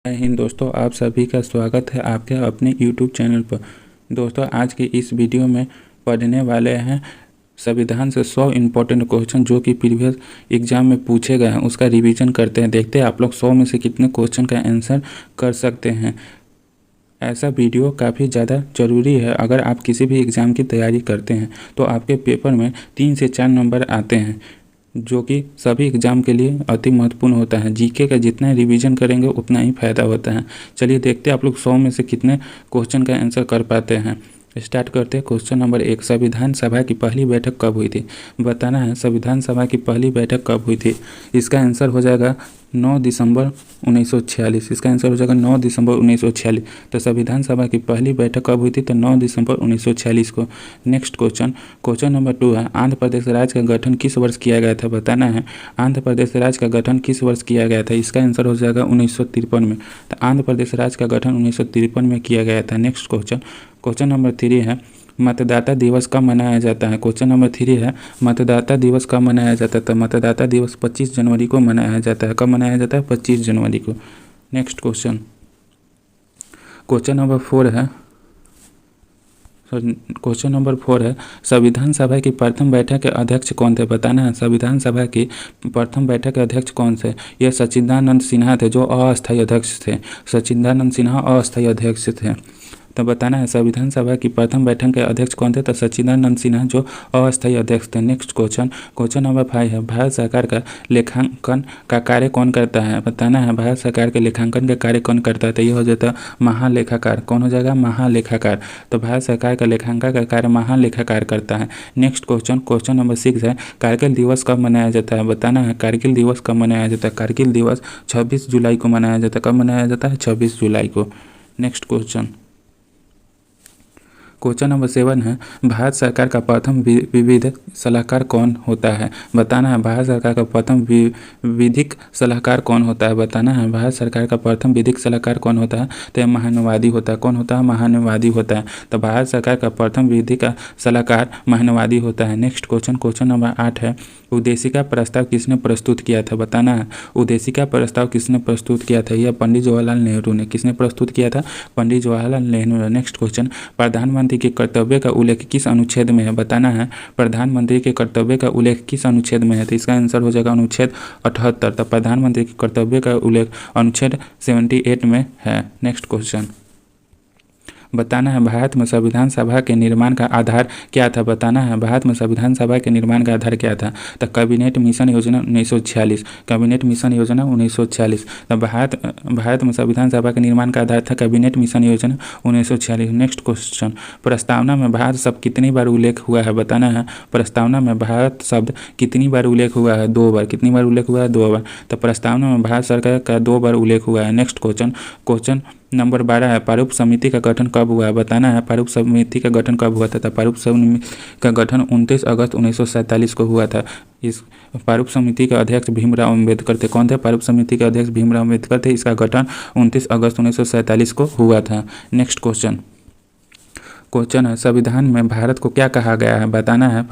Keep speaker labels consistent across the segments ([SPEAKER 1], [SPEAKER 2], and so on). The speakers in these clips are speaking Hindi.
[SPEAKER 1] जय हिंद दोस्तों, आप सभी का स्वागत है आपके अपने YouTube चैनल पर। दोस्तों, आज की इस वीडियो में पढ़ने वाले हैं संविधान से 100 इम्पोर्टेंट क्वेश्चन जो कि प्रीवियस एग्जाम में पूछे गए हैं, उसका रिवीजन करते हैं। देखते हैं आप लोग 100 में से कितने क्वेश्चन का आंसर कर सकते हैं। ऐसा वीडियो काफ़ी ज़्यादा ज़रूरी है। अगर आप किसी भी एग्ज़ाम की तैयारी करते हैं तो आपके पेपर में 3 से 4 नंबर आते हैं, जो कि सभी एग्ज़ाम के लिए अति महत्वपूर्ण होता है। जीके का जितना रिवीजन करेंगे उतना ही फायदा होता है। चलिए देखते हैं आप लोग 100 में से कितने क्वेश्चन का आंसर कर पाते हैं। स्टार्ट करते हैं। क्वेश्चन नंबर 1, संविधान सभा की पहली बैठक कब हुई थी? बताना है संविधान सभा की पहली बैठक कब हुई थी। इसका आंसर हो जाएगा 9 दिसंबर 1946। इसका आंसर हो जाएगा 9 दिसंबर 1946। तो संविधान सभा की पहली बैठक कब हुई थी? तो 9 दिसंबर 1946 को। नेक्स्ट क्वेश्चन नंबर 2 है, आंध्र प्रदेश राज्य का गठन किस वर्ष किया गया था? बताना है आंध्र प्रदेश राज्य का गठन किस वर्ष किया गया था। इसका आंसर हो जाएगा 1953 में। तो आंध्र प्रदेश राज्य का गठन 1953 में किया गया था। नेक्स्ट क्वेश्चन नंबर 3 है, मतदाता दिवस कब मनाया जाता है? क्वेश्चन नंबर 3 है, मतदाता दिवस कब मनाया जाता है? तो मतदाता दिवस 25 जनवरी को मनाया जाता है। कब मनाया जाता है? 25 जनवरी को। नेक्स्ट क्वेश्चन नंबर 4 है, क्वेश्चन नंबर 4 है, संविधान सभा की प्रथम बैठक के अध्यक्ष कौन थे? बताना है संविधान सभा की प्रथम बैठक के अध्यक्ष कौन थे? यह सच्चिदानंद सिन्हा थे, जो अस्थायी अध्यक्ष थे। सच्चिदानंद सिन्हा अस्थायी अध्यक्ष थे। तो बताना है संविधान सभा की प्रथम बैठक के अध्यक्ष कौन थे? तो सच्चिदानंद सिन्हा, जो अस्थायी अध्यक्ष थे। नेक्स्ट क्वेश्चन नंबर 5 है, भारत सरकार का लेखांकन का कार्य कौन करता है? बताना है भारत सरकार के लेखांकन का कार्य कौन करता है? तो ये हो जाता है महालेखाकार। कौन हो जाएगा? महालेखाकार। तो भारत सरकार का लेखांकन का कार्य महालेखाकार करता है। नेक्स्ट क्वेश्चन नंबर 6 है, कारगिल दिवस कब मनाया जाता है? बताना है कारगिल दिवस कब मनाया जाता है। कारगिल दिवस 26 जुलाई को मनाया जाता है। कब मनाया जाता है? 26 जुलाई को। नेक्स्ट क्वेश्चन नंबर 7 है, भारत सरकार का प्रथम विधिक सलाहकार कौन होता है? बताना है भारत सरकार का प्रथम विधिक सलाहकार कौन होता है? बताना है भारत सरकार का प्रथम विधिक सलाहकार कौन होता है? तो यह महान्यवादी होता है। कौन होता है? महान्यवादी होता है। तो भारत सरकार का प्रथम विधिक सलाहकार महान्यवादी होता है। नेक्स्ट क्वेश्चन नंबर 8 है, उद्देशिका प्रस्ताव किसने प्रस्तुत किया था? बताना है उद्देशिका प्रस्ताव किसने प्रस्तुत किया था। यह पंडित जवाहरलाल नेहरू ने। किसने प्रस्तुत किया था? पंडित जवाहरलाल नेहरू ने। नेक्स्ट प्रधानमंत्री के कर्तव्य का उल्लेख किस अनुच्छेद में है? बताना है प्रधानमंत्री के कर्तव्य का उल्लेख किस अनुच्छेद में है। तो इसका आंसर हो जाएगा अनुच्छेद 78। तो प्रधानमंत्री के कर्तव्य का उल्लेख अनुच्छेद 78 में है। नेक्स्ट बताना है भारत में संविधान सभा के निर्माण का आधार क्या था? बताना है भारत में संविधान सभा के निर्माण का आधार क्या था? तो कैबिनेट मिशन योजना 1946। कैबिनेट मिशन योजना 1946। तो भारत में संविधान सभा के निर्माण का आधार था कैबिनेट मिशन योजना 1946। नेक्स्ट प्रस्तावना में भारत शब्द कितनी बार उल्लेख हुआ है? बताना है प्रस्तावना में भारत शब्द कितनी बार उल्लेख हुआ है? 2 बार। कितनी बार उल्लेख हुआ है? 2 बार। तो प्रस्तावना में भारत सरकार का 2 बार उल्लेख हुआ है। नेक्स्ट क्वेश्चन नंबर 12 है, प्रारूप समिति का गठन कब हुआ है? बताना है प्रारूप समिति का गठन कब हुआ था? प्रारूप समिति का गठन 29 अगस्त 1947 को हुआ था। इस प्रारूप समिति के अध्यक्ष भीमराव अम्बेडकर थे। कौन थे? प्रारूप समिति के अध्यक्ष भीमराव अम्बेडकर थे। इसका गठन 29 अगस्त 1947 को हुआ था। नेक्स्ट क्वेश्चन है, संविधान में भारत को क्या कहा गया है? बताना है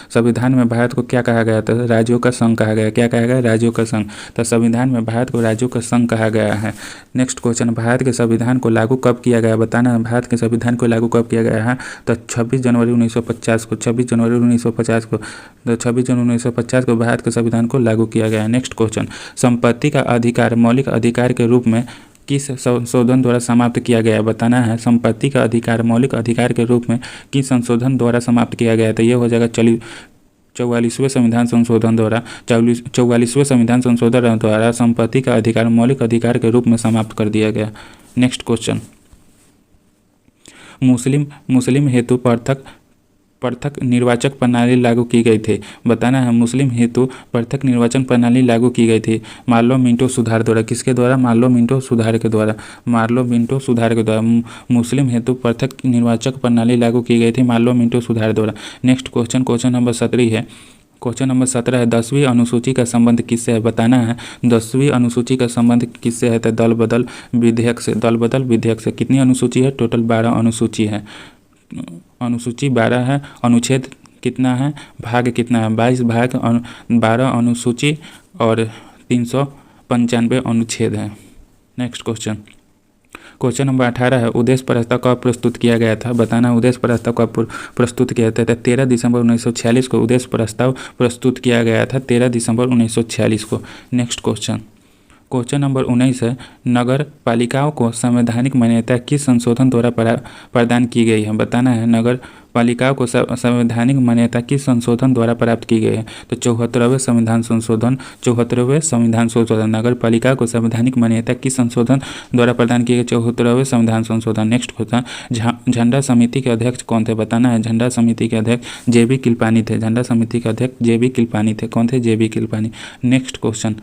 [SPEAKER 1] संविधान में भारत को क्या कहा गया? तो राज्यों का संघ कहा गया। क्या कहा गया? राज्यों का संघ। तो संविधान में भारत को राज्यों का संघ कहा गया है। नेक्स्ट भारत के संविधान को लागू कब किया गया? बताना है भारत के संविधान को लागू कब किया गया है? तो 26 जनवरी 1950 को। 26 जनवरी 1950 को। तो 26 जनवरी 1950 को भारत के संविधान को लागू किया गया है। नेक्स्ट संपत्ति का अधिकार मौलिक अधिकार के रूप में किस संशोधन द्वारा समाप्त किया गया है? बताना है संपत्ति का अधिकार मौलिक अधिकार के रूप में किस संशोधन द्वारा समाप्त किया गया है? तो ये हो जाएगा 44वें संविधान संशोधन द्वारा। 44वें संविधान संशोधन द्वारा संपत्ति का अधिकार मौलिक अधिकार के रूप में समाप्त कर दिया गया। नेक्स्ट मुस्लिम हेतु पृथक निर्वाचक प्रणाली लागू की गई थी। बताना है मुस्लिम हेतु पृथक निर्वाचन प्रणाली लागू की गई थी मार्लो मिंटो सुधार द्वारा। किसके द्वारा? मार्लो मिंटो सुधार के द्वारा। मार्लो मिंटो सुधार के द्वारा मुस्लिम हेतु पृथक निर्वाचक प्रणाली लागू की गई थी मार्लो मिंटो सुधार द्वारा। नेक्स्ट क्वेश्चन नंबर 17 है। क्वेश्चन नंबर 17 है, 10वीं अनुसूची का संबंध किससे है? बताना है 10वीं अनुसूची का संबंध किससे है? तो दल बदल विधेयक से। दल बदल विधेयक से। कितनी अनुसूची है? टोटल 12 अनुसूची है। अनुसूची 12 है। अनुच्छेद कितना है? भाग कितना है? 22 भाग 12 अनुसूची और 395 अनुच्छेद है। नेक्स्ट क्वेश्चन, क्वेश्चन नंबर 18 है, उद्देश्य प्रस्ताव कब प्रस्तुत किया गया था? बताना है उद्देश्य प्रस्ताव कब प्रस्तुत किया गया था? 13 दिसंबर 1946 को उद्देश्य प्रस्ताव प्रस्तुत किया गया था, 13 दिसंबर 1946 को। नेक्स्ट क्वेश्चन, क्वेश्चन नंबर 19 है, नगर पालिकाओं को संवैधानिक मान्यता किस संशोधन द्वारा प्रदान की गई है? बताना है नगर पालिकाओं को संवैधानिक मान्यता किस संशोधन द्वारा प्राप्त की गई है? तो 74वें संविधान संशोधन, 74वें संविधान संशोधन। नगर पालिका को संवैधानिक मान्यता किस संशोधन द्वारा प्रदान की गई? 74वें संविधान संशोधन। नेक्स्ट क्वेश्चन, झंडा समिति के अध्यक्ष कौन थे? बताना है झंडा समिति के अध्यक्ष JB कृपलानी थे। झंडा समिति के अध्यक्ष JB कृपलानी थे। कौन थे? JB कृपलानी। नेक्स्ट क्वेश्चन,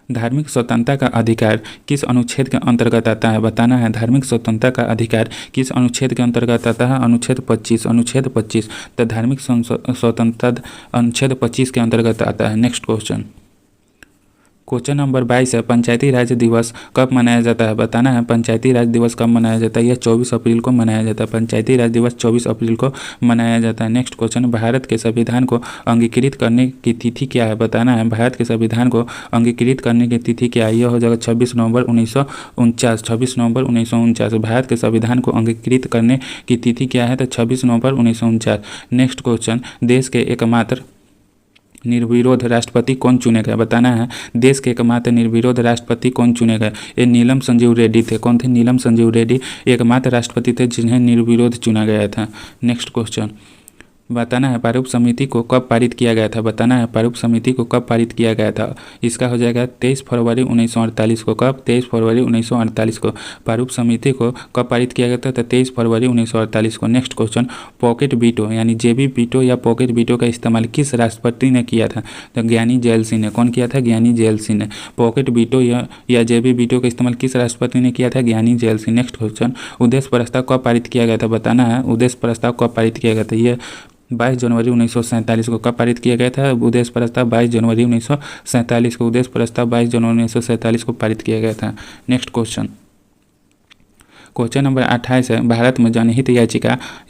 [SPEAKER 1] धार्मिक स्वतंत्रता का अधिकार किस अनुच्छेद के अंतर्गत आता है? बताना है धार्मिक स्वतंत्रता का अधिकार किस अनुच्छेद के अंतर्गत आता है? अनुच्छेद 25। अनुच्छेद 25। तो धार्मिक स्वतंत्रता अनुच्छेद 25 के अंतर्गत आता है। नेक्स्ट क्वेश्चन, क्वेश्चन नंबर 22 है, पंचायती राज दिवस कब मनाया जाता है? बताना है पंचायती राज दिवस कब मनाया जाता है? यह 24 अप्रैल को मनाया जाता है। पंचायती राज दिवस 24 अप्रैल को मनाया जाता है। नेक्स्ट क्वेश्चन, भारत के संविधान को अंगीकृत करने की तिथि क्या है? बताना है भारत के संविधान को अंगीकृत करने की तिथि क्या है? यह हो जाएगा 26 नवंबर 1949। 26 नवंबर 1949 भारत के संविधान को अंगीकृत करने की तिथि क्या है? तो 26 नवंबर 1949। नेक्स्ट क्वेश्चन, देश के एकमात्र निर्विरोध राष्ट्रपति कौन चुने गए? बताना है देश के एकमात्र निर्विरोध राष्ट्रपति कौन चुने गए? ये नीलम संजीव रेड्डी थे। कौन थे? नीलम संजीव रेड्डी एकमात्र राष्ट्रपति थे जिन्हें निर्विरोध चुना गया था। नेक्स्ट क्वेश्चन, बताना है प्रारूप समिति को कब पारित किया गया था? बताना है प्रारूप समिति को कब पारित किया गया था? इसका हो जाएगा 23 फरवरी 1948 को। कब? 23 फरवरी 1948 को प्रारूप समिति को कब पारित किया गया था? तो 23 फरवरी 1948 को। नेक्स्ट क्वेश्चन, पॉकेट वीटो यानी JB वीटो या पॉकेट वीटो का इस्तेमाल किस राष्ट्रपति ने किया था? तो ज्ञानी जैल सिंह ने। कौन किया था? ज्ञानी जैल सिंह ने। पॉकेट वीटो या JB वीटो का इस्तेमाल किस राष्ट्रपति ने किया था? ज्ञानी जैल सिंह। नेक्स्ट क्वेश्चन, उद्देश्य प्रस्ताव कब पारित किया गया था? बताना है उद्देश्य प्रस्ताव कब पारित किया गया था? यह 22 जनवरी 1947 को। कब पारित किया गया था? उद्देश्य प्रस्ताव 22 जनवरी 1947 को। उद्देश्य प्रस्ताव 22 जनवरी 1947 को पारित किया गया था। नेक्स्ट क्वेश्चन, क्वेश्चन नंबर 28 है, भारत में जनहित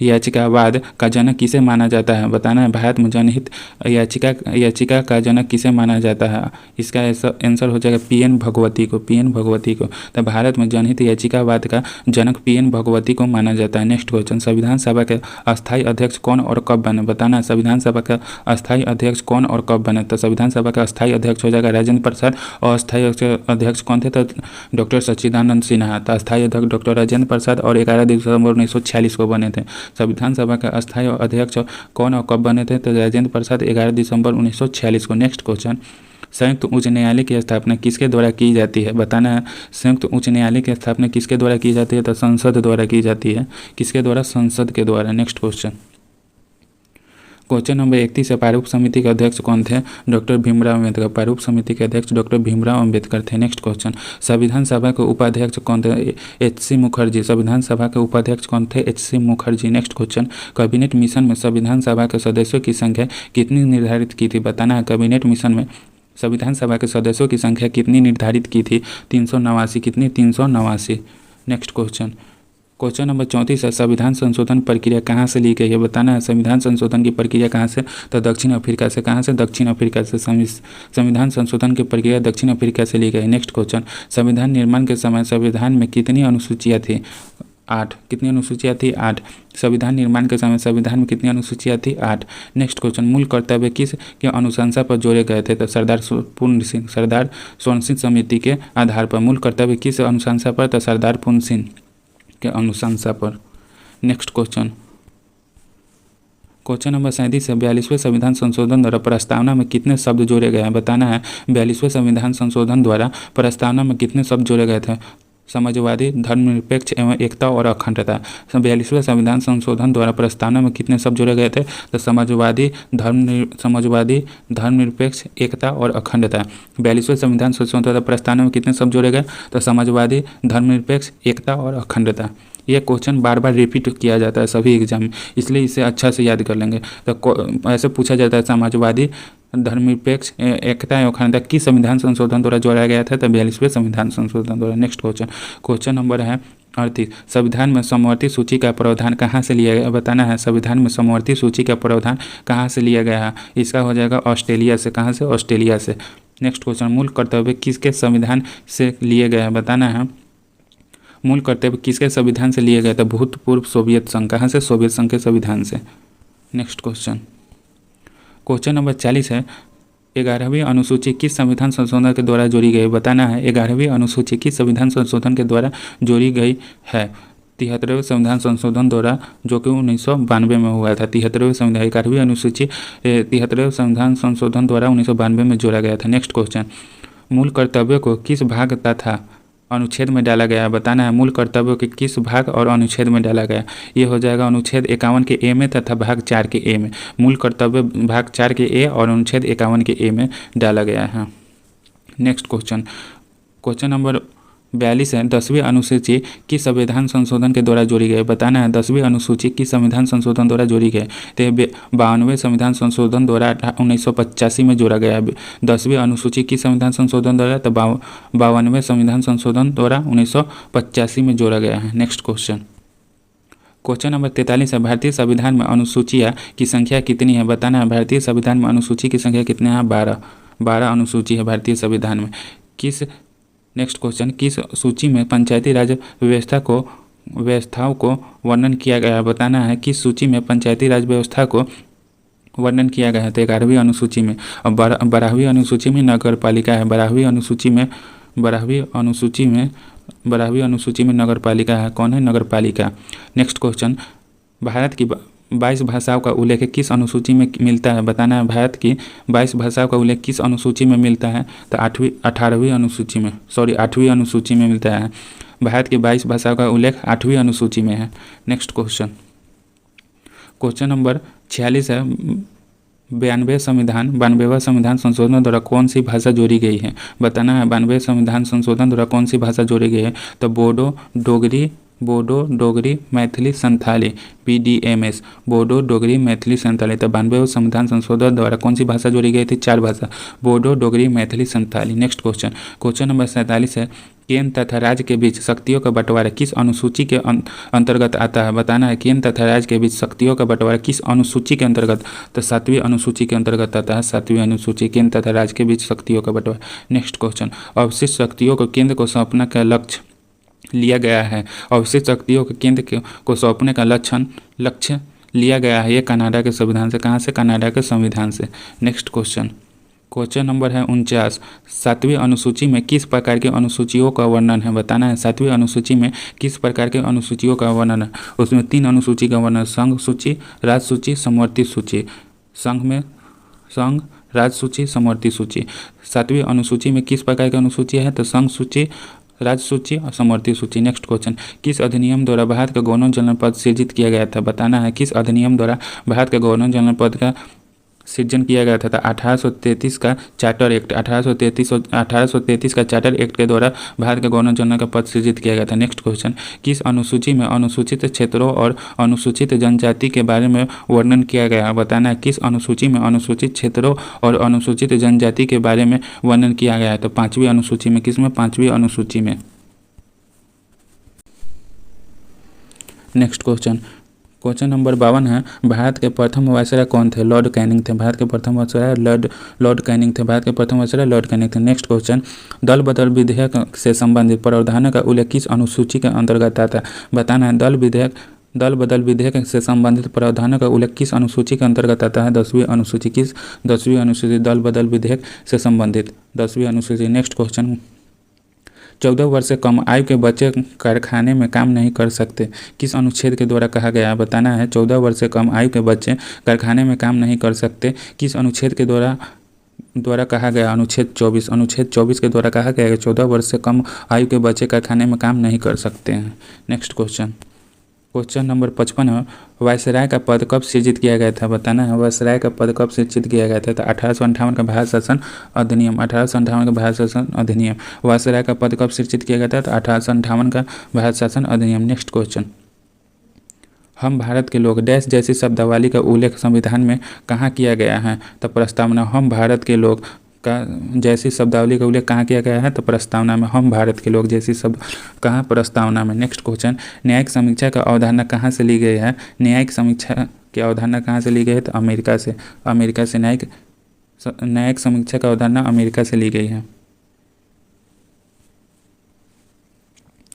[SPEAKER 1] याचिकावाद का जनक किसे माना जाता है? बताना है भारत में जनहित याचिका का जनक किसे माना जाता है? इसका आंसर हो जाएगा PN भगवती को। PN भगवती को। तो भारत में जनहित याचिकावाद का जनक PN भगवती को माना जाता है। नेक्स्ट क्वेश्चन, संविधान सभा के अस्थायी अध्यक्ष कौन और कब बने? बताना है संविधान सभा का अस्थायी अध्यक्ष कौन और कब बने? तो संविधान सभा का अस्थायी अध्यक्ष हो जाएगा राजेंद्र प्रसाद और अस्थायी अध्यक्ष कौन थे? तो डॉक्टर सच्चिदानंद सिन्हा। तो अस्थायी अध्यक्ष डॉक्टर राजेंद्र प्रसाद और 11 दिसंबर 1946 को बने थे। संविधान सभा का अस्थायी अध्यक्ष कौन और कब बने थे? तो राजेंद्र प्रसाद 11 दिसंबर 1946 को। नेक्स्ट क्वेश्चन, संयुक्त उच्च न्यायालय की स्थापना किसके द्वारा की जाती है? बताना है संयुक्त उच्च न्यायालय की स्थापना किसके द्वारा की जाती है? तो संसद द्वारा की जाती है। किसके द्वारा? संसद के द्वारा। नेक्स्ट क्वेश्चन, क्वेश्चन नंबर 31 है, प्रारूप समिति के अध्यक्ष कौन थे? डॉक्टर भीमराव अम्बेडकर। प्रारूप समिति के अध्यक्ष डॉक्टर भीमराव अम्बेडकर थे। नेक्स्ट क्वेश्चन, संविधान सभा के उपाध्यक्ष कौन थे? HC मुखर्जी। संविधान सभा के उपाध्यक्ष कौन थे? HC Mukherjee. Next question, cabinet mission में संविधान सभा के सदस्यों की संख्या कितनी निर्धारित की थी? बताना है कैबिनेट मिशन में संविधान सभा के सदस्यों की संख्या कितनी निर्धारित की थी? 389। कितनी? 389। नेक्स्ट क्वेश्चन, क्वेश्चन नंबर 34 है, संविधान संशोधन प्रक्रिया कहाँ से ली गई है? बताना है संविधान संशोधन की प्रक्रिया कहाँ से? तो दक्षिण अफ्रीका से। कहाँ से? दक्षिण अफ्रीका से। संविधान संशोधन की प्रक्रिया दक्षिण अफ्रीका से ली गई। नेक्स्ट क्वेश्चन, संविधान निर्माण के समय संविधान में कितनी अनुसूचियाँ थी? 8। कितनी अनुसूचियाँ थी? 8। संविधान निर्माण के समय संविधान में कितनी अनुसूचियाँ थी? 8। नेक्स्ट क्वेश्चन, मूल कर्तव्य किस के अनुशंसा पर जोड़े गए थे? तो सरदार स्वर्ण सिंह समिति के आधार पर। मूल कर्तव्य किस अनुशंसा पर? तो सरदार पूर्ण सिंह के अनुशंसा पर। नेक्स्ट क्वेश्चन, क्वेश्चन नंबर 37 है, 42वें संविधान संशोधन द्वारा प्रस्तावना में कितने शब्द जोड़े गए हैं? बताना है 42वें संविधान संशोधन द्वारा प्रस्तावना में कितने शब्द जोड़े गए थे? समाजवादी, धर्मनिरपेक्ष एवं एकता और अखंडता। 42वें संविधान संशोधन द्वारा प्रस्तावना में कितने शब्द जोड़े गए थे? तो समाजवादी, धर्मनिरपेक्ष, एकता और अखंडता। 42वें संविधान संशोधन द्वारा प्रस्तावना में कितने शब्द जोड़े गए? तो समाजवादी, धर्मनिरपेक्ष, एकता और अखंडता। ये क्वेश्चन बार बार रिपीट किया जाता है सभी एग्जाम में, इसलिए इसे अच्छा से याद कर लेंगे। तो ऐसे पूछा जाता है समाजवादी, धर्मनिरपेक्ष, एकता एवं अखंडता किस संविधान संशोधन द्वारा जोड़ा गया था? तो 42वें संविधान संशोधन द्वारा। नेक्स्ट क्वेश्चन नंबर है 38, संविधान में समवर्ती सूची का प्रावधान कहाँ से लिया गया? बताना है संविधान में समवर्ती सूची का प्रावधान कहाँ से लिया गया है? इसका हो जाएगा ऑस्ट्रेलिया से। कहाँ से? ऑस्ट्रेलिया से। नेक्स्ट क्वेश्चन, मूल कर्तव्य किसके संविधान से लिए गए हैं, बताना है मूल कर्तव्य किसके संविधान से लिए गए थे, भूतपूर्व सोवियत संघ, कहाँ से, सोवियत संघ के संविधान से। नेक्स्ट क्वेश्चन, क्वेश्चन नंबर 40 है, 11वीं अनुसूची किस संविधान संशोधन के द्वारा जोड़ी गई, बताना है 11वीं अनुसूची किस संविधान संशोधन के द्वारा जोड़ी गई है। 73वें संविधान संशोधन द्वारा, जो कि 1992 में हुआ था। 73वें संविधान 11वीं अनुसूची 73वें संविधान संशोधन द्वारा 1992 में जोड़ा गया था। नेक्स्ट क्वेश्चन, मूल कर्तव्य को किस भाग तथा अनुच्छेद में डाला गया है, बताना है मूल कर्तव्यों के किस भाग और अनुच्छेद में डाला गया। ये हो जाएगा अनुच्छेद 51 के ए में तथा भाग 4 के ए में। मूल कर्तव्य भाग 4 के ए और अनुच्छेद 51 के ए में डाला गया है। नेक्स्ट क्वेश्चन, क्वेश्चन नंबर 42 है, 10वीं अनुसूची किस संविधान संशोधन के द्वारा जोड़ी गई, बताना है 10वीं अनुसूची किस संविधान संशोधन द्वारा जोड़ी गई। तो 52वें संविधान संशोधन द्वारा 1985 में जोड़ा गया है। 10वीं अनुसूची किस संविधान संशोधन द्वारा, तो 52वें संविधान संशोधन द्वारा 1985 में जोड़ा गया है। नेक्स्ट क्वेश्चन, क्वेश्चन नंबर 43 है, भारतीय संविधान में अनुसूचियाँ की संख्या कितनी है, बताना है भारतीय संविधान में अनुसूची की संख्या कितनी है, 12 अनुसूची है भारतीय संविधान में। नेक्स्ट क्वेश्चन, किस सूची में पंचायती राज व्यवस्थाओं को वर्णन किया गया है, बताना है किस सूची में पंचायती राज व्यवस्था को वर्णन किया गया है। तो 11वीं अनुसूची में। और 12वीं अनुसूची में नगर पालिका है। 12वीं अनुसूची में नगर पालिका है। कौन है, नगर पालिका। नेक्स्ट क्वेश्चन, भारत की 22 भाषाओं का उल्लेख किस अनुसूची में मिलता है, बताना है भारत की 22 भाषाओं का उल्लेख किस अनुसूची में मिलता है। तो 8वीं अनुसूची में मिलता है। भारत की 22 भाषाओं का उल्लेख 8वीं अनुसूची में है। नेक्स्ट क्वेश्चन, क्वेश्चन नंबर 46 है, 92वें संविधान संशोधन द्वारा कौन सी भाषा जोड़ी गई है, बताना है 92वें संविधान संशोधन द्वारा कौन सी भाषा जोड़ी गई है। तो बोडो डोगरी मैथिली संथाली, BDMS, बोडो डोगरी मैथिली संथाली। तो 92वें संविधान संशोधन द्वारा कौन सी भाषा जोड़ी गई थी, 4 भाषा, Bodo Dogri Maithili Santhali. Next question, question number 47 है, केंद्र तथा राज्य के बीच शक्तियों का बंटवारा किस अनुसूची के अंतर्गत आता है, बताना है केंद्र तथा राज्य के बीच शक्तियों का बंटवारा किस अनुसूची के अंतर्गत। तो 7वीं अनुसूची के अंतर्गत आता है। 7वीं अनुसूची, केंद्र तथा राज्य के बीच शक्तियों का बंटवारा। नेक्स्ट क्वेश्चन, अवशिष्ट शक्तियों को केंद्र को सौंपने का लक्ष्य लिया गया है। अवशिष्ट शक्तियों के केंद्र को सौंपने का लक्ष्य लिया गया है। ये कनाडा के संविधान से। कहाँ से, कनाडा के संविधान से। नेक्स्ट क्वेश्चन, क्वेश्चन नंबर है 49, 7वीं अनुसूची में किस प्रकार की अनुसूचियों का वर्णन है, बताना है 7वीं अनुसूची में किस प्रकार के अनुसूचियों का वर्णन है। उसमें 3 अनुसूची का वर्णन, संघ सूची, राज्य सूची, समवर्ती सूची। संघ, राज्य सूची, समवर्ती सूची। 7वीं अनुसूची में किस प्रकार की अनुसूची है, तो संघ सूची, राज्य सूची और समवर्ती सूची। नेक्स्ट क्वेश्चन, किस अधिनियम द्वारा भारत का गवर्नर जनरल पद सृजित किया गया था, बताना है किस अधिनियम द्वारा भारत का गवर्नर जनरल पद का सृजन किया गया था। 1833 का चार्टर एक्ट, 1833 का चार्टर एक्ट के द्वारा भारत के गवर्नर जनरल का पद सृजित किया गया था। नेक्स्ट क्वेश्चन, किस अनुसूची में अनुसूचित क्षेत्रों और अनुसूचित जनजाति के बारे में वर्णन किया गया है, बताना है किस अनुसूची में अनुसूचित क्षेत्रों और अनुसूचित जनजाति के बारे में वर्णन किया गया है। तो 5वीं अनुसूची में। किसमें, 5वीं अनुसूची में। नेक्स्ट क्वेश्चन, क्वेश्चन नंबर 52 है, भारत के प्रथम वायसराय कौन थे, लॉर्ड कैनिंग थे। भारत के प्रथम वायसराय लॉर्ड कैनिंग थे। भारत के प्रथम वायसराय लॉर्ड कैनिंग थे। नेक्स्ट क्वेश्चन, दल बदल विधेयक से संबंधित प्रावधानों का उल्लेख किस अनुसूची के अंतर्गत आता है, बताना है दल बदल विधेयक से संबंधित प्रावधानों का उल्लेख किस अनुसूची के अंतर्गत आता है। 10वीं अनुसूची। किस, 10वीं अनुसूची, दल बदल विधेयक से संबंधित 10वीं अनुसूची। नेक्स्ट क्वेश्चन, 14 वर्ष से कम आयु के बच्चे कारखाने में काम नहीं कर सकते, किस अनुच्छेद के द्वारा कहा गया है, बताना है 14 वर्ष से कम आयु के बच्चे कारखाने में काम नहीं कर सकते, किस अनुच्छेद के द्वारा कहा गया। अनुच्छेद 24 के द्वारा कहा गया है 14 वर्ष से कम आयु के बच्चे कारखाने में काम नहीं कर सकते हैं। नेक्स्ट क्वेश्चन, क्वेश्चन नंबर 55 है, वायसराय का पद कब सृजित किया गया था, बताना है वायसराय का पद कब सृजित किया गया था। तो 1858 का भारत शासन अधिनियम, 1858 का भारत शासन अधिनियम। वायसराय का पद कब सृजित किया गया था, तो 1858 का भारत शासन अधिनियम। नेक्स्ट क्वेश्चन, हम भारत के लोग डैश जैसी शब्दावली का उल्लेख संविधान में कहाँ किया गया है। तो प्रस्तावना, हम भारत के लोग का जैसी शब्दावली का उल्लेख कहाँ किया गया है, तो प्रस्तावना में। हम भारत के लोग जैसी शब्द कहाँ, प्रस्तावना में। नेक्स्ट क्वेश्चन, न्यायिक समीक्षा का अवधारणा कहाँ से ली गई है। न्यायिक समीक्षा की अवधारणा कहाँ से ली गई है, तो अमेरिका से। न्यायिक न्यायिक समीक्षा का अवधारणा अमेरिका से ली गई है।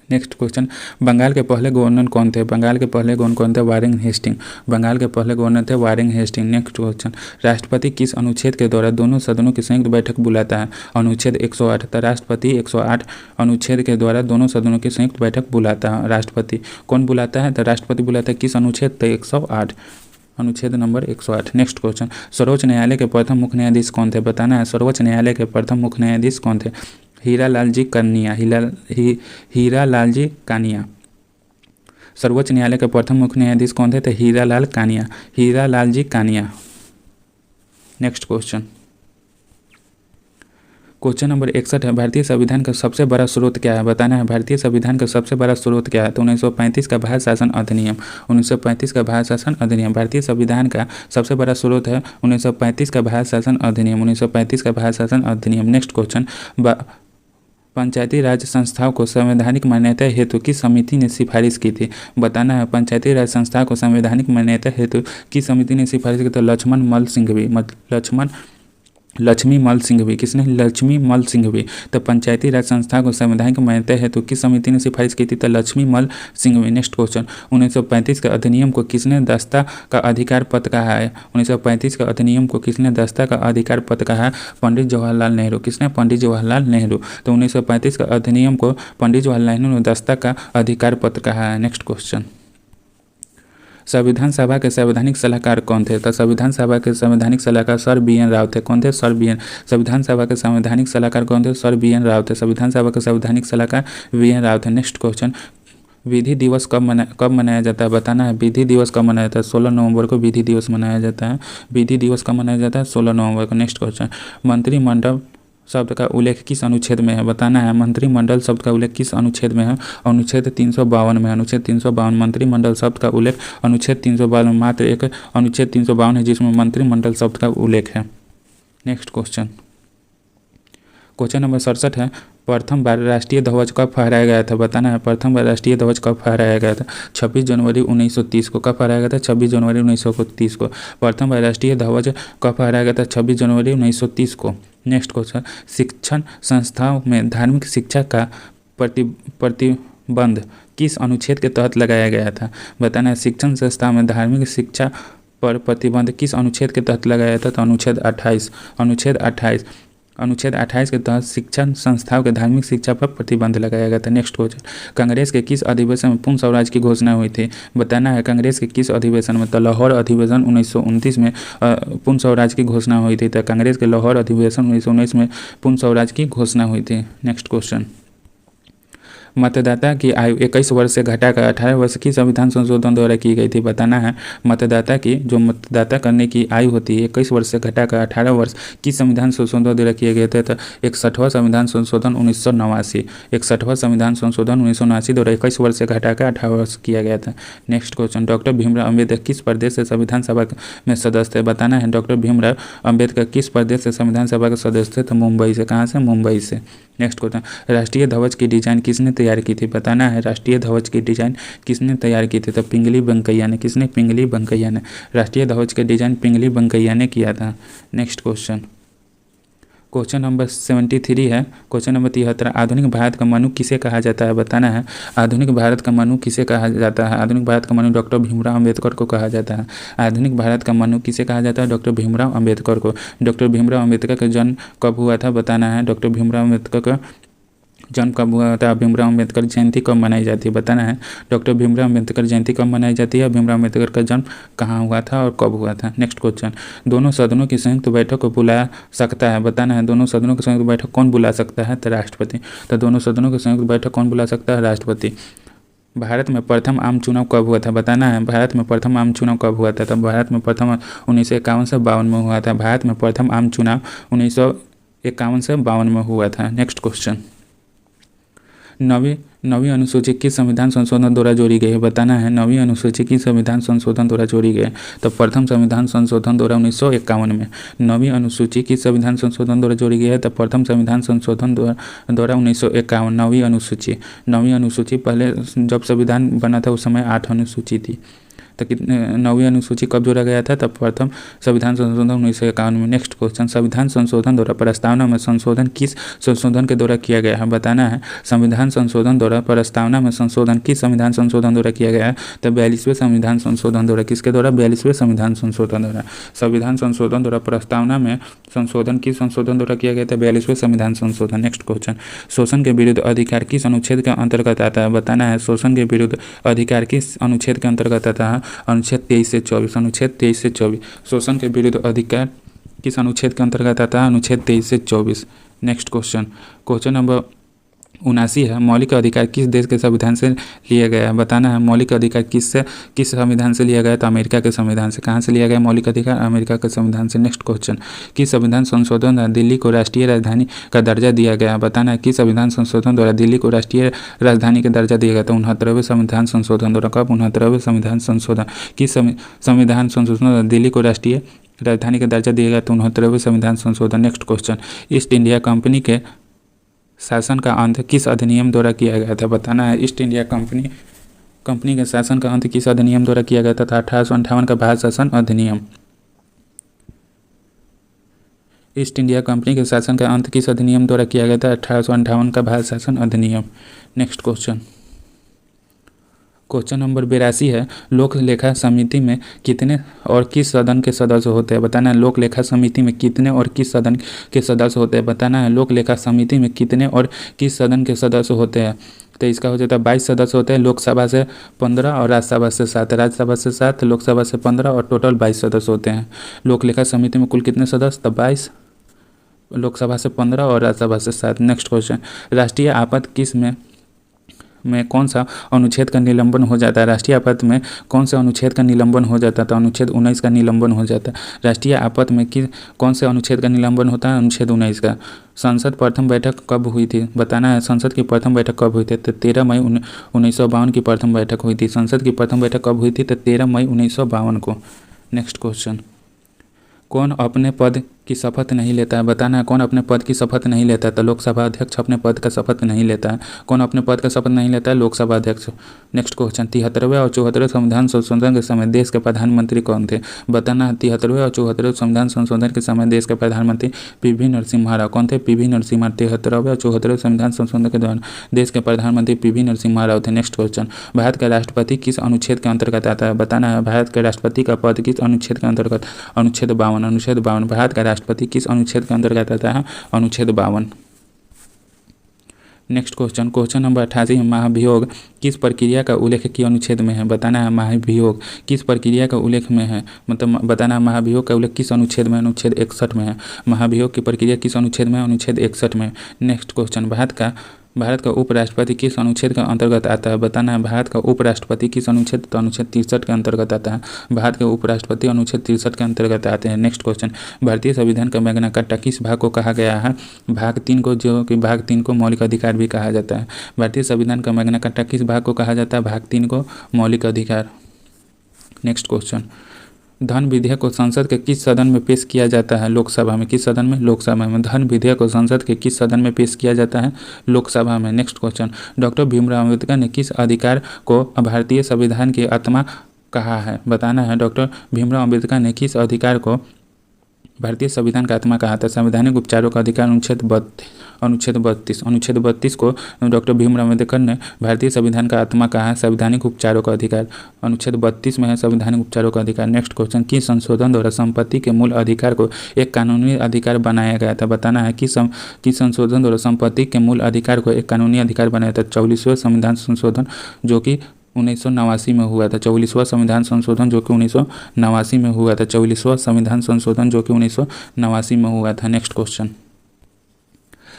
[SPEAKER 1] नेक्स्ट क्वेश्चन, बंगाल के पहले गवर्नर कौन थे? बंगाल के पहले गवर्नर कौन थे? Warren Hasting. बंगाल के पहले गवर्नर थे वारेन हेस्टिंग। नेक्स्ट क्वेश्चन, राष्ट्रपति किस अनुच्छेद के द्वारा दोनों सदनों की संयुक्त बैठक बुलाता है? अनुच्छेद 108। तो राष्ट्रपति 108 अनुच्छेद के द्वारा दोनों सदनों की संयुक्त बैठक बुलाता है। राष्ट्रपति कौन बुलाता है? तो राष्ट्रपति बुलाता है किस अनुच्छेद? तो 108, अनुच्छेद नंबर 108। नेक्स्ट क्वेश्चन, सर्वोच्च न्यायालय के प्रथम मुख्य न्यायाधीश कौन थे? बताना है सर्वोच्च न्यायालय के प्रथम मुख्य न्यायाधीश कौन थे? हीरालाल जी कानिया। हीरालाल जी कानिया। सर्वोच्च न्यायालय के प्रथम मुख्य न्यायाधीश कौन थे? तो Hiralal Kania, Hiralal ji Kania. Next question, question number 61 है, भारतीय संविधान का सबसे बड़ा स्रोत क्या है? बताना है भारतीय संविधान का सबसे बड़ा स्रोत क्या है? तो 1935 का भारत शासन अधिनियम। 1935 का भारत शासन अधिनियम भारतीय संविधान का सबसे बड़ा स्रोत है। 1935 का भारत शासन अधिनियम। 1935 का भारत शासन अधिनियम। नेक्स्ट क्वेश्चन, पंचायती राज संस्थाओं को संवैधानिक मान्यता हेतु किस समिति ने सिफारिश की थी? बताना है पंचायती राज संस्थाओं को संवैधानिक मान्यता हेतु किस समिति ने सिफारिश की? तो लक्ष्मी मल सिंघवी। किसने? लक्ष्मी मल सिंघवी। तो पंचायती राज संस्था को संवैधानिक मान्यता हेतु किस समिति ने सिफारिश की थी? तो लक्ष्मी मल सिंघवी। नेक्स्ट क्वेश्चन, 1935 के अधिनियम को किसने दस्ता का अधिकार पत्र कहा है? 1935 के अधिनियम को किसने दस्ता का अधिकार पत्र कहा है? पंडित जवाहरलाल नेहरू। किसने? पंडित जवाहरलाल नेहरू। तो 1935 के अधिनियम को पंडित जवाहरलाल नेहरू ने दस्ता का अधिकार पत्र कहा है। नेक्स्ट क्वेश्चन, संविधान सभा के संवैधानिक सलाहकार कौन थे? तो संविधान सभा के संवैधानिक सलाहकार सर बी.एन. राव थे। कौन थे? Sir BN. संविधान सभा के संवैधानिक सलाहकार कौन थे? Sir BN. राव थे। संविधान सभा के संवैधानिक सलाहकार बी.एन. राव थे। नेक्स्ट क्वेश्चन, विधि दिवस कब मनाया जाता है? बताना है विधि दिवस कब मनाया जाता है? 16 नवंबर को विधि दिवस मनाया जाता है। विधि दिवस कब मनाया जाता है? 16 नवंबर को। नेक्स्ट क्वेश्चन, मंत्रिमंडल शब्द का उल्लेख किस अनुच्छेद में है? बताना है मंत्रिमंडल शब्द का उल्लेख किस अनुच्छेद में है? अनुच्छेद 352 में। अनुच्छेद 352 मंत्रिमंडल शब्द का उल्लेख अनुच्छेद 352 में। मात्र एक अनुच्छेद 352 है जिसमें मंत्रिमंडल शब्द का उल्लेख है। नेक्स्ट क्वेश्चन, क्वेश्चन नंबर 67 है, प्रथम बार राष्ट्रीय ध्वज कब फहराया गया था? बताना है प्रथम बार राष्ट्रीय ध्वज कब फहराया गया था? 26 जनवरी 1930 को। कब फहराया गया था? 26 जनवरी 1930 को। प्रथम बार राष्ट्रीय ध्वज कब फहराया गया था? 26 जनवरी 1930 को। नेक्स्ट क्वेश्चन, शिक्षण संस्थाओं में धार्मिक शिक्षा का प्रतिबंध किस अनुच्छेद के तहत लगाया गया था? बताना है शिक्षण संस्थाओं में धार्मिक शिक्षा पर प्रतिबंध किस अनुच्छेद के तहत लगाया था? तो अनुच्छेद 28। अनुच्छेद 28 के तहत शिक्षण संस्थाओं के धार्मिक शिक्षा पर प्रतिबंध लगाया गया था। नेक्स्ट क्वेश्चन, कांग्रेस के किस अधिवेशन में पूर्ण स्वराज की घोषणा हुई थी? बताना है कांग्रेस के किस अधिवेशन में? तो लाहौर अधिवेशन 1929 में पूर्ण स्वराज की घोषणा हुई थी। तो कांग्रेस के लाहौर अधिवेशन 1919 में पूर्ण स्वराज की घोषणा हुई थी। नेक्स्ट क्वेश्चन, मतदाता की आयु 21 वर्ष से घटाकर 18 वर्ष की संविधान संशोधन द्वारा की गई थी। बताना है मतदाता की जो मतदाता करने की आयु होती है 21 वर्ष से घटाकर 18 वर्ष की संविधान संशोधन द्वारा किए गए थे। तो 61वां संविधान संशोधन 1989। 61वां संविधान संशोधन 1989 द्वारा 21 वर्ष से घटाकर 18 वर्ष किया गया था। Next question, doctor Bhimrao Ambedkar किस प्रदेश से संविधान सभा में सदस्य थे? बताना है डॉक्टर भीमराव अम्बेडकर किस प्रदेश से संविधान सभा के सदस्य थे? तो मुंबई से। कहाँ से? मुंबई से। नेक्स्ट क्वेश्चन, राष्ट्रीय ध्वज की डिजाइन किसने तैयार की थी? बताना है राष्ट्रीय ध्वज की डिजाइन किसने तैयार की थी? तो पिंगली वेंकैया ने। किसने? पिंगली वेंकैया ने। राष्ट्रीय ध्वज के डिजाइन पिंगली वेंकैया ने किया था। नेक्स्ट क्वेश्चन, क्वेश्चन नंबर 73 है। क्वेश्चन नंबर 73, आधुनिक भारत का मनु किसे कहा जाता है? बताना है आधुनिक भारत का मनु किसे कहा जाता है? आधुनिक भारत का मनु डॉक्टर भीमराव अम्बेडकर को कहा जाता है। आधुनिक भारत का मनु किसे कहा जाता है? डॉक्टर भीमराव अम्बेडकर को। डॉक्टर भीमराव अम्बेडकर का जन्म कब हुआ था? बताना है डॉक्टर भीमराव अम्बेडकर का जन्म कब हुआ था? भीमराव अम्बेडकर जयंती कब मनाई जाती है? बताना है डॉक्टर भीमराव अम्बेडकर जयंती कब मनाई जाती है? भीमराव अम्बेडकर का जन्म कहाँ हुआ था और कब हुआ था? नेक्स्ट क्वेश्चन, दोनों सदनों की संयुक्त बैठक को बुला सकता है? बताना है दोनों सदनों की संयुक्त बैठक कौन बुला सकता है? तो राष्ट्रपति। तो दोनों सदनों की संयुक्त बैठक कौन बुला सकता है? राष्ट्रपति। भारत में प्रथम आम चुनाव कब हुआ था? बताना है भारत में प्रथम आम चुनाव कब हुआ था? तो भारत में प्रथम 1951 से 52 में हुआ था। भारत में प्रथम आम चुनाव 1951 से 52 में हुआ था। नेक्स्ट क्वेश्चन, नवी अनुसूची किस संविधान संशोधन द्वारा जोड़ी गई है? बताना है नवी अनुसूची किस संविधान संशोधन द्वारा जोड़ी गई है? तो प्रथम संविधान संशोधन द्वारा 1951 में। नवी अनुसूची किस संविधान संशोधन द्वारा जोड़ी गई है? तो प्रथम संविधान संशोधन द्वारा 1951। नवी अनुसूची पहले जब संविधान बना था उस समय 8 अनुसूची थी। तो कितने 9वीं अनुसूची कब जोड़ा गया था? तब प्रथम संविधान संशोधन 1951 में। नेक्स्ट क्वेश्चन, संविधान संशोधन द्वारा प्रस्तावना में संशोधन किस संशोधन के द्वारा किया गया है? बताना है संविधान संशोधन द्वारा प्रस्तावना में संशोधन किस संविधान संशोधन द्वारा किया गया है? तो 42वें संविधान संशोधन द्वारा। किसके द्वारा? 42वें संविधान संशोधन द्वारा। संविधान संशोधन द्वारा प्रस्तावना में संशोधन किस संशोधन द्वारा किया गया था? 42वें संविधान संशोधन। नेक्स्ट क्वेश्चन, शोषण के विरुद्ध अधिकार किस अनुच्छेद के अंतर्गत आता है? बताना है शोषण के विरुद्ध अधिकार किस अनुच्छेद के अंतर्गत आता है? अनुच्छेद 23 से 24। अनुच्छेद 23 से 24 शोषण के विरुद्ध अधिकार किस अनुच्छेद के अंतर्गत आता है? अनुच्छेद 23 से 24। नेक्स्ट क्वेश्चन, क्वेश्चन नंबर 79 है, मौलिक अधिकार किस देश के संविधान से लिया गया है? बताना है मौलिक अधिकार किस संविधान से लिया गया? तो अमेरिका के संविधान से। कहाँ से लिया गया मौलिक अधिकार? अमेरिका के संविधान से। नेक्स्ट क्वेश्चन, किस संविधान संशोधन द्वारा दिल्ली को राष्ट्रीय राजधानी का दर्जा दिया गया? बताना है किस संविधान संशोधन द्वारा दिल्ली को राष्ट्रीय राजधानी का दर्जा दिया गया? तो 69वें संविधान संशोधन द्वारा। कब? 69वें संविधान संशोधन। किस संविधान संशोधन द्वारा दिल्ली को राष्ट्रीय राजधानी का दर्जा दिया गया? तो 69वें संविधान संशोधन। Next question, east India company के शासन का अंत किस अधिनियम द्वारा किया गया था? बताना है ईस्ट इंडिया कंपनी के शासन का अंत किस अधिनियम द्वारा किया गया था? 1858 का भारत शासन अधिनियम। ईस्ट इंडिया कंपनी के शासन का अंत किस अधिनियम द्वारा किया गया था? 1858 का भारत शासन अधिनियम। नेक्स्ट क्वेश्चन, क्वेश्चन नंबर 82 है, लोक लेखा समिति में कितने और किस सदन के सदस्य होते हैं? बताना है लोक लेखा समिति में कितने और किस सदन के सदस्य होते हैं? बताना है लोक लेखा समिति में कितने और किस सदन के सदस्य होते हैं? तो इसका हो जाता है 22 सदस्य होते हैं, लोकसभा से 15 और राज्यसभा से 7। राज्यसभा से 7, लोकसभा से 15 और टोटल 22 सदस्य होते हैं। लोक लेखा समिति में कुल कितने सदस्य? तो 22, लोकसभा से 15 और राज्यसभा से 7। नेक्स्ट क्वेश्चन, राष्ट्रीय आपात किस में कौन सा अनुच्छेद का निलंबन हो जाता है? राष्ट्रीय आपात में कौन से अनुच्छेद का निलंबन हो जाता है? तो अनुच्छेद 19 का निलंबन हो जाता है। राष्ट्रीय आपात में कौन से अनुच्छेद का निलंबन होता है? अनुच्छेद 19 का। संसद प्रथम बैठक कब हुई थी? बताना है संसद की प्रथम बैठक कब हुई थी? तो 13 मई 1952 की प्रथम बैठक हुई थी। संसद की प्रथम बैठक कब हुई थी? तो 13 मई 1952 को। नेक्स्ट क्वेश्चन, कौन अपने पद की शपथ नहीं लेता है? बताना है कौन अपने पद की शपथ नहीं लेता है? तो लोकसभा अध्यक्ष अपने पद का शपथ नहीं लेता है। कौन अपने पद का शपथ नहीं लेता है? लोकसभा अध्यक्ष। नेक्स्ट क्वेश्चन, 73वें और 74वें संविधान संशोधन के समय देश के प्रधानमंत्री कौन थे? बताना है 73वें और 74वें संविधान संशोधन के समय देश के प्रधानमंत्री पीवी नरसिम्हा राव। कौन थे? पीवी नरसिम्हा। 73वें और 74वें संविधान संशोधन के दौरान देश के प्रधानमंत्री पीवी नरसिम्हा राव थे। नेक्स्ट क्वेश्चन, भारत का राष्ट्रपति किस अनुच्छेद के अंतर्गत आता है? बताना है भारत के राष्ट्रपति का पद किस अनुच्छेद के अंतर्गत? अनुच्छेद 52। अनुच्छेद 52। भारत का राष्ट्रपति किस अनुच्छेद के अंतर्गत आता है? अनुच्छेद 52। नेक्स्ट क्वेश्चन, क्वेश्चन नंबर 88 है, महाभियोग किस प्रक्रिया का उल्लेख किस अनुच्छेद में है? बताना है महाभियोग किस प्रक्रिया का उल्लेख में है, मतलब बताना है महाभियोग का उल्लेख किस अनुच्छेद में? अनुच्छेद 61 में है। महाभियोग की प्रक्रिया किस अनुच्छेद में? अनुच्छेद 61 में। नेक्स्ट क्वेश्चन, भारत का उपराष्ट्रपति किस अनुच्छेद के अंतर्गत आता है? बताना है भारत का उपराष्ट्रपति किस अनुच्छेद? तो अनुच्छेद 63 के अंतर्गत आता है। भारत के उपराष्ट्रपति अनुच्छेद 63 के अंतर्गत आते हैं। नेक्स्ट क्वेश्चन, भारतीय संविधान का मैग्ना कार्टा किस भाग को कहा गया है? भाग 3 को, जो कि भाग 3 को मौलिक अधिकार भी कहा जाता है। भारतीय संविधान का मैग्ना कार्टा किस भाग को कहा जाता है? भाग 3 को मौलिक अधिकार। नेक्स्ट क्वेश्चन, धन विधेयक को संसद के किस सदन में पेश किया जाता है? लोकसभा में। किस सदन में? लोकसभा में। धन विधेयक को संसद के किस सदन में पेश किया जाता है? लोकसभा में। Next question, doctor Bhimrao Ambedkar ने किस अधिकार को भारतीय संविधान की आत्मा कहा है? बताना है डॉक्टर भीमराव अम्बेडकर ने किस अधिकार को भारतीय संविधान का आत्मा कहा था? संवैधानिक उपचारों का अधिकार। अनुच्छेद 32 को डॉक्टर भीमराव अम्बेडकर ने भारतीय संविधान का आत्मा कहा है। संवैधानिक उपचारों का अधिकार अनुच्छेद 32 में है, संवैधानिक उपचारों का अधिकार। नेक्स्ट क्वेश्चन, किस संशोधन द्वारा संपत्ति के मूल अधिकार को एक कानूनी अधिकार बनाया गया था? बताना है कि संशोधन द्वारा संपत्ति के मूल अधिकार को एक कानूनी अधिकार बनाया था। 44वां संविधान संशोधन जो कि 1989 में हुआ था। 44वां संविधान संशोधन जो कि 1989 में हुआ था। 44वां संविधान संशोधन जो कि 1989 में हुआ था। नेक्स्ट क्वेश्चन,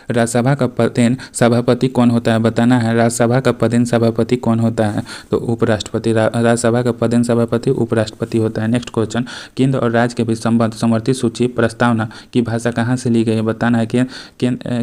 [SPEAKER 1] राज्यसभा का पदेन सभापति कौन होता है? बताना है राज्यसभा का पदेन सभापति कौन होता है? तो उपराष्ट्रपति। राज्यसभा का पदेन सभापति उपराष्ट्रपति होता है। नेक्स्ट क्वेश्चन, केंद्र और राज्य के बीच संबंध समर्थित सूची प्रस्तावना की भाषा कहाँ से ली गई है? बताना है कि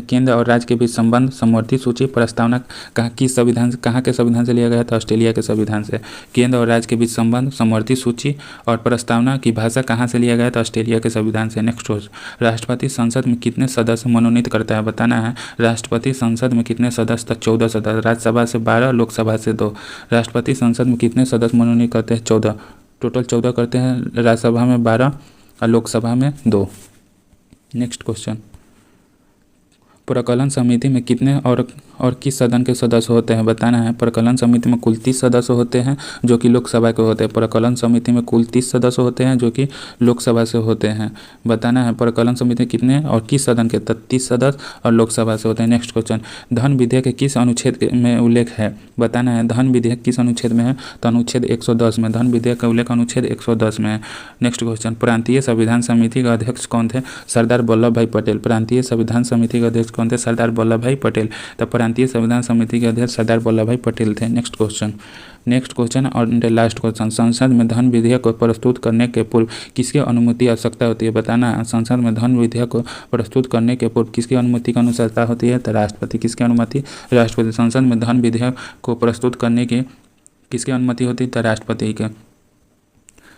[SPEAKER 1] केंद्र और राज्य के बीच संबंध समर्थित सूची प्रस्तावना कहाँ के संविधान से लिया गया था? ऑस्ट्रेलिया के संविधान से। केंद्र और राज्य के बीच संबंध समर्थित सूची और प्रस्तावना की भाषा कहाँ से लिया गया था? ऑस्ट्रेलिया के संविधान से। नेक्स्ट क्वेश्चन, राष्ट्रपति संसद में कितने सदस्य मनोनीत करता है? बताना है राष्ट्रपति संसद में कितने सदस्य? 14 सदस्य। राज्यसभा से 12, लोकसभा से 2। राष्ट्रपति संसद में कितने सदस्य मनोनीत करते हैं? 14। टोटल 14 करते हैं, राज्यसभा में 12 और लोकसभा में 2। नेक्स्ट क्वेश्चन, प्रकलन समिति में कितने और किस सदन के सदस्य होते हैं बताना है। प्रकलन समिति में कुल 30 सदस्य होते हैं जो कि लोकसभा के होते हैं। प्रकलन समिति में कुल 30 सदस्य होते हैं जो कि लोकसभा से होते हैं। बताना है प्रकलन समिति कितने और किस सदन के, 30 सदस्य और लोकसभा से होते हैं। नेक्स्ट क्वेश्चन, धन विधेयक के किस अनुच्छेद में उल्लेख है बताना है। धन विधेयक किस अनुच्छेद में है, तो अनुच्छेद 110 में। धन विधेयक का उल्लेख अनुच्छेद 110 में है। नेक्स्ट क्वेश्चन, प्रांतीय संविधान समिति का अध्यक्ष कौन थे, सरदार वल्लभ भाई पटेल। प्रांतीय संविधान समिति के अध्यक्ष कौन थे, सरदार वल्लभ भाई पटेल। तो प्रांतीय संविधान समिति के अध्यक्ष सरदार वल्लभ भाई पटेल थे। नेक्स्ट क्वेश्चन और लास्ट क्वेश्चन, संसद में धन विधेयक को प्रस्तुत करने के पूर्व किसकी अनुमति आवश्यकता होती है बताना है। संसद में धन विधेयक को प्रस्तुत करने के पूर्व किसकी अनुमति की आवश्यकता होती है, तो राष्ट्रपति। किसकी अनुमति, राष्ट्रपति। संसद में धन विधेयक को प्रस्तुत करने की किसकी अनुमति होती है, तो राष्ट्रपति के।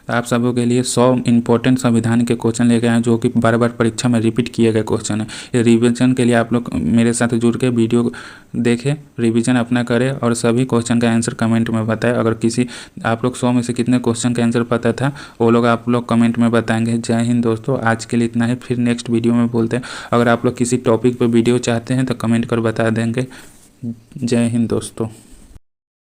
[SPEAKER 1] आप सबों के लिए 100 इंपॉर्टेंट संविधान के क्वेश्चन लेके आए जो कि बार बार परीक्षा में रिपीट किए गए क्वेश्चन है। ये रिवीजन के लिए आप लोग मेरे साथ जुड़ के वीडियो देखें, रिवीजन अपना करें और सभी क्वेश्चन का आंसर कमेंट में बताएं। अगर किसी आप लोग 100 में से कितने क्वेश्चन का आंसर पता था वो लोग आप लोग कमेंट में बताएंगे। जय हिंद दोस्तों, आज के लिए इतना है, फिर नेक्स्ट वीडियो में बोलते हैं। अगर आप लोग किसी टॉपिक पर वीडियो चाहते हैं तो कमेंट कर बता देंगे। जय हिंद दोस्तों।